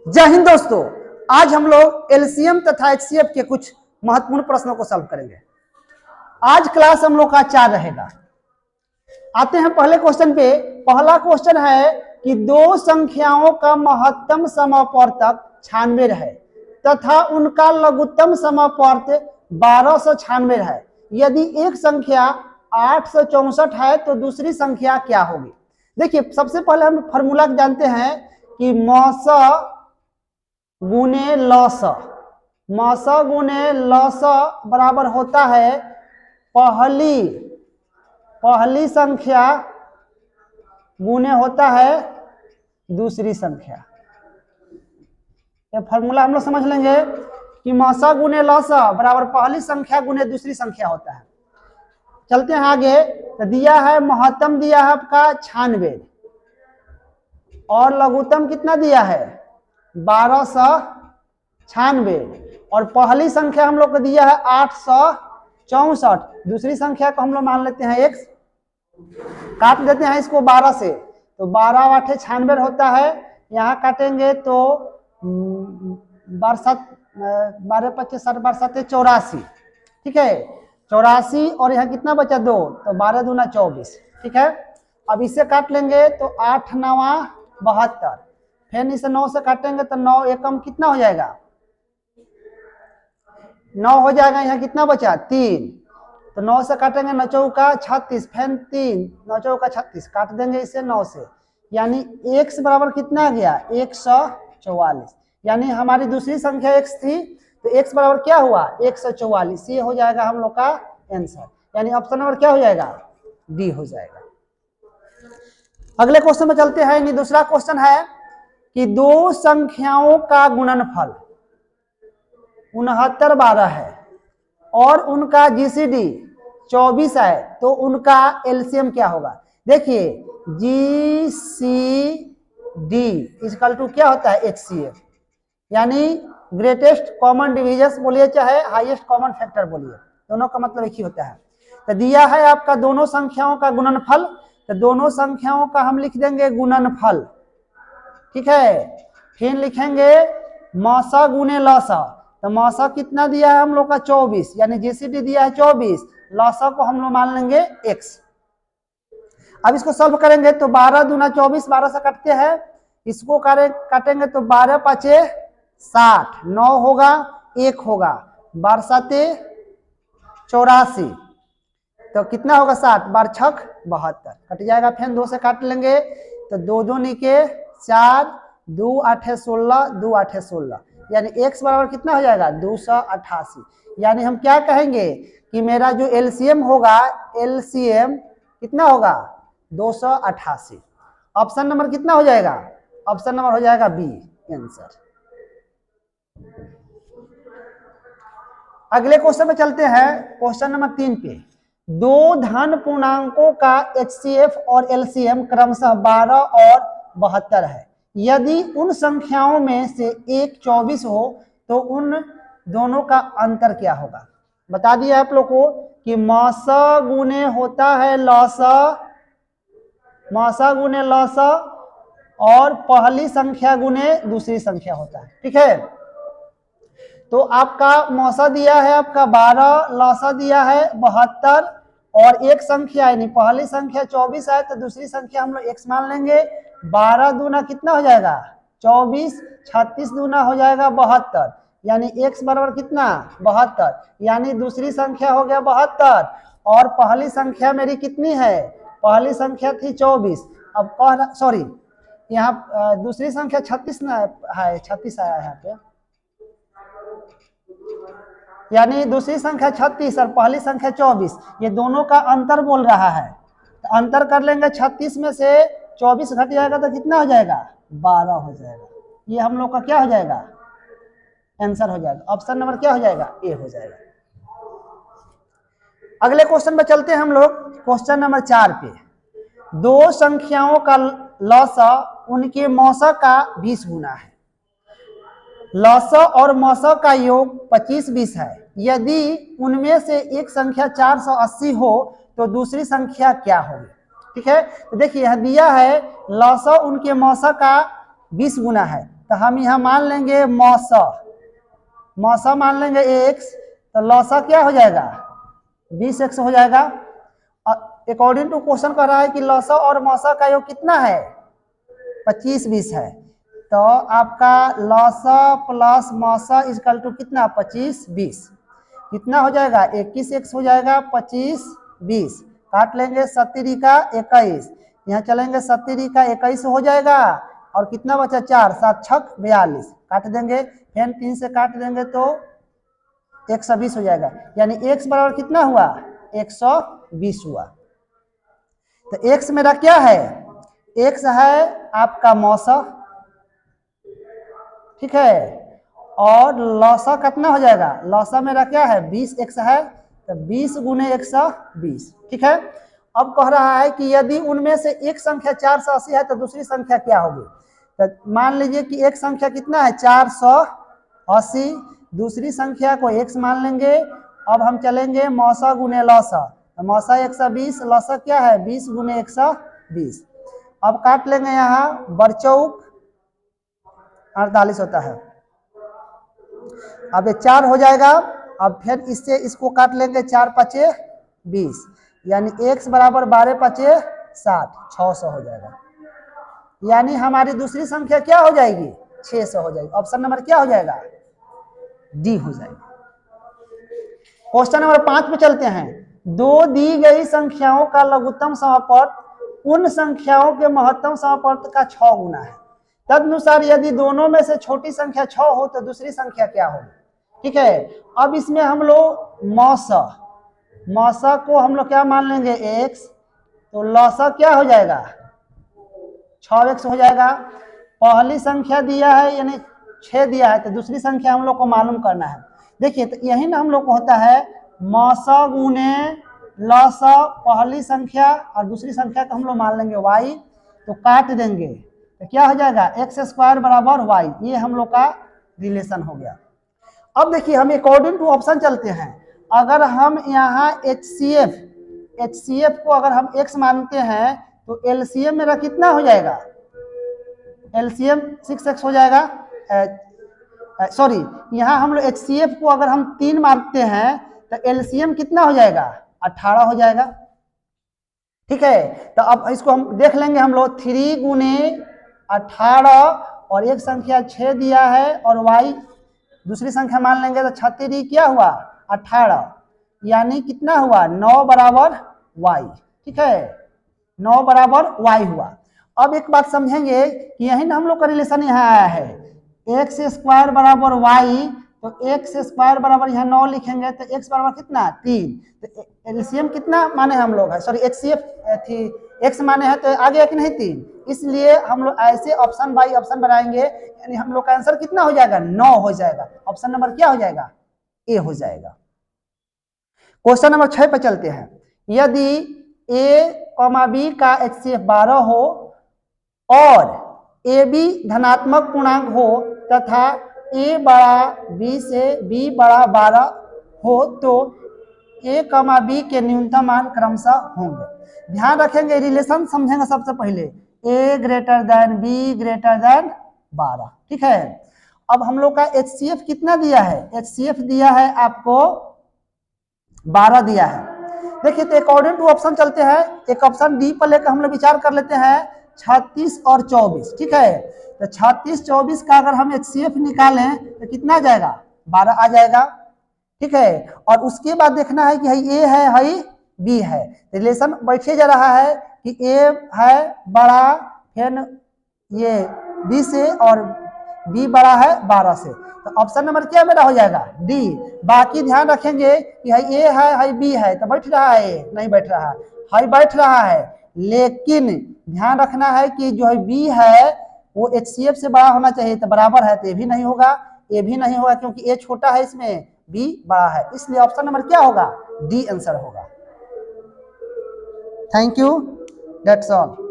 जय हिंद दोस्तों, आज हम लोग एलसीएम तथा एचसीएफ के कुछ महत्वपूर्ण प्रश्नों को सॉल्व करेंगे। आज क्लास हम लोग का 4 रहेगा। आते हैं पहले क्वेश्चन पे। पहला क्वेश्चन है कि दो संख्याओं का महत्तम समवर्तक 96 है तथा उनका लघुत्तम समवर्त 1296 है। यदि एक संख्या 864 है तो दूसरी संख्या क्या होगी? देखिए, सबसे पहले हम फॉर्मूला जानते हैं कि मौस गुने लस, मौस गुने लस बराबर होता है पहली संख्या गुने होता है दूसरी संख्या। ये फॉर्मूला हम लोग समझ लेंगे कि मौसा गुने लसा बराबर पहली संख्या गुने दूसरी संख्या होता है। चलते हैं आगे। तो दिया है महत्तम, दिया है आपका 96 और लघुत्तम कितना दिया है 1296 और पहली संख्या हम लोग को दिया है 864। दूसरी संख्या को हम लोग मान लेते हैं x, काट देते हैं इसको 12 से, तो 12 8 96 होता है। यहाँ काटेंगे तो 12 25 60 12 7 84, ठीक है 84 और यहाँ कितना बचा 2, तो 12 दूना 24, ठीक है। अब इसे काट लेंगे तो 8 9 72, फिर इसे 9 से काटेंगे तो 9 एकम कितना हो जाएगा 9 हो जाएगा। यहाँ कितना बचा 3, तो 9 से काटेंगे 9 चौका 36, फिर 3 9 चौका 36, काट देंगे इसे 9 से, यानी x बराबर कितना आ गया 144। यानी हमारी दूसरी संख्या x थी तो x बराबर क्या हुआ 144। ये हो जाएगा हम लोग का आंसर, यानी ऑप्शन नंबर क्या हो जाएगा डी हो जाएगा। अगले क्वेश्चन में चलते हैं। दूसरा क्वेश्चन है कि दो संख्याओं का गुणनफल 69 12 है और उनका जीसीडी 24 है, तो उनका एलसीएम क्या होगा? देखिए जीसीडी इक्वल टू क्या होता है एचसीएफ, यानी ग्रेटेस्ट कॉमन डिविजन बोलिए चाहे हाईएस्ट कॉमन फैक्टर बोलिए, दोनों का मतलब एक ही होता है। तो दिया है आपका दोनों संख्याओं का गुणनफल, तो दोनों संख्याओं का हम लिख देंगे गुणनफल, ठीक है। फिर लिखेंगे मौसा गुने लसा, तो मौसा कितना दिया है हम लोग का 24, यानी जीसीडी दिया है 24, लसा को हम लोग मान लेंगे x। अब इसको सॉल्व करेंगे तो 12 दूना 24, 12 से कटते हैं, इसको काटेंगे तो 12 5 60, 9 होगा 1 होगा, 12 7 84, तो कितना होगा 60, 12 6 72, कट जाएगा। फिर 2 से काट लेंगे तो 2 2 निके 4, 2 8 16, 2 8 16, यानी x बराबर कितना हो जाएगा 288। यानी हम क्या कहेंगे कि मेरा जो एलसीएम होगा, एलसीएम कितना होगा 288। ऑप्शन नंबर कितना हो जाएगा? ऑप्शन नंबर हो जाएगा बी आंसर। अगले क्वेश्चन में चलते हैं, क्वेश्चन नंबर 3 पे। दो धन पूर्णांकों का एचसीएफ और एलसीएम क्रमशः 12 और 72 है। यदि उन संख्याओं में से एक 24 हो तो उन दोनों का अंतर क्या होगा? बता दिया आप लोग को कि मौसा गुने होता है लौसा, मौसा गुने लौसा और पहली संख्या गुने दूसरी संख्या होता है, ठीक है। तो आपका मौसा दिया है आपका 12, लौसा दिया है 72 और एक संख्या यानी पहली संख्या 24 है तो दूसरी संख्या हम लोग x मान लेंगे। 12 दूना कितना हो जाएगा 24, 36 दूना हो जाएगा 72, यानी x बराबर कितना 72, यानी दूसरी संख्या हो गया 72 और पहली संख्या मेरी कितनी है, पहली संख्या थी 24, अब सॉरी यहाँ दूसरी संख्या 36 ना है, 36 आया है यहाँ पे, यानी दूसरी संख्या 36 और पहली संख्या 24, ये दोनों का अंतर बोल रहा है। तो अंतर कर लेंगे, 36 में से 24 घट जाएगा तो कितना हो जाएगा 12 हो जाएगा। ये हम लोग का क्या हो जाएगा आंसर हो जाएगा। ऑप्शन नंबर क्या हो जाएगा ए हो जाएगा। अगले क्वेश्चन में चलते हैं हम लोग, क्वेश्चन नंबर 4 पे। दो संख्याओं का लौसा उनके मौसा का 20 गुना है। लौसा और मौसा का योग 25 20 है। यदि उनमें से एक संख्या 480 हो तो दूसरी संख्या क्या होगी? ठीक है, तो देखिए यह दिया है लौसा उनके मौसा का 20 गुना है तो हम यहाँ मान लेंगे मौसा, मौसा मान लेंगे x, तो लौसा क्या हो जाएगा 20x हो जाएगा। अकॉर्डिंग टू क्वेश्चन कह रहा है कि लौसा और मौसा का योग कितना है 25-20 है, तो आपका लौसा प्लस मौसा इजकल टू कितना 25-20 कितना हो जाएगा 21x हो जाएगा 25-20 काट लेंगे 70 का 21, यहाँ चलेंगे 70 का 21 हो जाएगा और कितना बचा 4 7 छक 42 काट देंगे, फिर 3 से काट देंगे तो 120 हो जाएगा, यानी x बराबर कितना हुआ 120 हुआ। तो x मेरा क्या है, x है आपका मौसा, ठीक है, और लौसा कितना हो जाएगा, लौसा मेरा क्या है 20x है, तो 20 गुने 120, ठीक है। अब कह रहा है कि यदि उनमें से एक संख्या 480 है तो दूसरी संख्या क्या होगी, तो मान लीजिए कि एक संख्या कितना है 480, दूसरी संख्या को x मान लेंगे। अब हम चलेंगे मौसा गुने लौसा, तो मौसा 120, लौसा क्या है 20 गुने 120। अब काट लेंगे यहाँ बरचौक 48 होता है, अब ये 4 हो जाएगा। अब फिर इससे इसको काट लेंगे 4 पचे 20, यानी x बराबर 12 पचे 60 600 हो जाएगा, यानी हमारी दूसरी संख्या क्या हो जाएगी 600 हो जाएगी। ऑप्शन नंबर क्या हो जाएगा डी हो जाएगा। क्वेश्चन नंबर 5 पे चलते हैं। दो दी गई संख्याओं का लघुत्तम समापवर्त उन संख्याओं के महत्तम समापवर्त का 6 गुना है, तदनुसार यदि दोनों में से छोटी संख्या 6 हो तो दूसरी संख्या क्या होगी, ठीक है। अब इसमें हम लोग मौसा को हम लोग क्या मान लेंगे x, तो लौसा क्या हो जाएगा 6x हो जाएगा। पहली संख्या दिया है यानी 6 दिया है, तो दूसरी संख्या हम लोग को मालूम करना है। देखिए तो यही ना हम लोग को होता है मौसा गुने लौसा, पहली संख्या और दूसरी संख्या को हम लोग मान लेंगे y, तो काट देंगे तो क्या हो जाएगा x² बराबर y, ये हम लोग का रिलेशन हो गया। अब देखिए हम अकॉर्डिंग टू ऑप्शन चलते हैं। अगर हम यहाँ HCF को अगर हम x मानते हैं तो LCM मेरा कितना हो जाएगा, LCM 6x हो जाएगा। सॉरी, यहाँ हम लोग HCF को अगर हम 3 मानते हैं तो LCM कितना हो जाएगा 18 हो जाएगा, ठीक है। तो अब इसको हम देख लेंगे हम लोग 3 गुने 18 और एक संख्या 6 दिया है और y दूसरी संख्या मान लेंगे तो 36 क्या हुआ 18, यानी कितना हुआ 9 बराबर y, ठीक है, 9 बराबर y हुआ। अब एक बात समझेंगे कि यही ना हम लोग का रिलेशन यहाँ आया है, x² बराबर y, तो x² बराबर यहाँ 9 लिखेंगे तो x बराबर कितना 3, तो एलसीएम कितना माने हम लोग है, सॉरी HCF थी x माने है तो आगे कि नहीं 3, इसलिए हम लोग ऐसे ऑप्शन बाई ऑप्शन बनाएंगे, यानी हम लोग का आंसर कितना हो जाएगा 9 हो जाएगा। ऑप्शन नंबर क्या हो जाएगा ए हो जाएगा। क्वेश्चन नंबर 6 पे चलते हैं। यदि a, b का HCF 12 हो और AB धनात्मक पूर्णांक हो तथा a बड़ा b से b बड़ा 12 हो तो a, b के न्यूनतम मान क्रमशः होंगे। ध्यान रखेंगे रिलेशन समझेंगे सबसे पहले a greater than b greater than 12, ठीक है। अब हम लोग का HCF कितना दिया है, HCF दिया है आपको 12 दिया है। देखिए तो अकॉर्डिंग टू ऑप्शन चलते हैं, एक ऑप्शन डी पर लेकर हम लोग विचार कर लेते हैं 36 और 24, ठीक है। तो 36 24 का अगर हम HCF निकालें तो कितना आ जाएगा 12 आ जाएगा, ठीक है। और उसके बाद देखना है कि ए है बी है, रिलेशन बैठे जा रहा है कि ए है बड़ा फिर ये बी से और बी बड़ा है 12 से, तो ऑप्शन नंबर क्या मेरा हो जाएगा डी। बाकी ध्यान रखेंगे कि ए है बी है, तो बैठ रहा है नहीं बैठ रहा है बैठ रहा है, लेकिन ध्यान रखना है कि जो है बी है वो HCF से बड़ा होना चाहिए, तो बराबर है तो ये भी नहीं होगा, ये भी नहीं होगा क्योंकि ए छोटा है इसमें बी बड़ा है, इसलिए ऑप्शन नंबर क्या होगा डी आंसर होगा। Thank you, that's all.